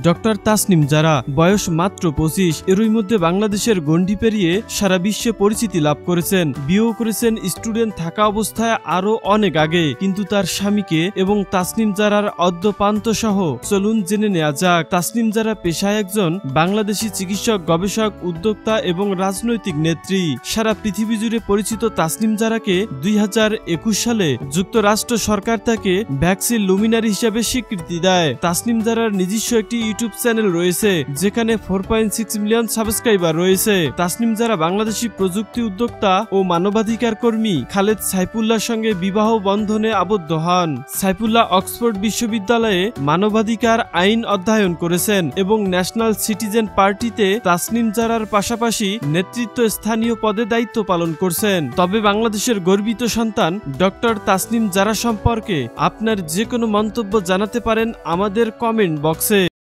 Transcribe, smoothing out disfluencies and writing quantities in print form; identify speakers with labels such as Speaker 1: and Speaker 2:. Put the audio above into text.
Speaker 1: Doctor Tasnim জারা, বয়স মাত্র 25। এরই মধ্যে বাংলাদেশের গণ্ডি পেরিয়ে সারা বিশ্বে পরিচিতি লাভ করেছেন। বিয়েও করেছেন স্টুডেন্ট থাকা অবস্থায় আরো অনেক আগে। কিন্তু তার স্বামীকে এবং তাসনিম জারার অদ্যপান্ত সহ চলুন জেনে নেওয়া যাক। তাসনিম জারা পেশায় একজন বাংলাদেশি চিকিৎসক, গবেষক, উদ্যোক্তা এবং রাজনৈতিক নেত্রী। সারা পৃথিবী জুড়ে পরিচিত তাসনিম জারাকে 2021 সালে যুক্তরাষ্ট্র সরকার তাকে ভ্যাকসিন লুমিনারি হিসেবে স্বীকৃতি দেয়। তাসনিম জারার নিজস্ব একটি ইউটিউব চ্যানেল রয়েছে, যেখানে 4.6 মিলিয়ন সাবস্ক্রাইবার রয়েছে। তাসনিম জারা বাংলাদেশি প্রযুক্তি উদ্যোক্তা ও মানবাধিকার কর্মী খালেদ সাইফুল্লাহর সঙ্গে বিবাহ বন্ধনে আবদ্ধ হন। সাইফুল্লাহ অক্সফোর্ড বিশ্ববিদ্যালয়ে মানবাধিকার আইন অধ্যয়ন করেছেন এবং ন্যাশনাল সিটিজেন পার্টিতে তাসনিম জারার পাশাপাশি নেতৃত্ব স্থানীয় পদে দায়িত্ব পালন করছেন। তবে বাংলাদেশের গর্বিত সন্তান ডক্টর তাসনিম জারা সম্পর্কে আপনার যে কোনো মন্তব্য জানাতে পারেন আমাদের কমেন্ট বক্সে।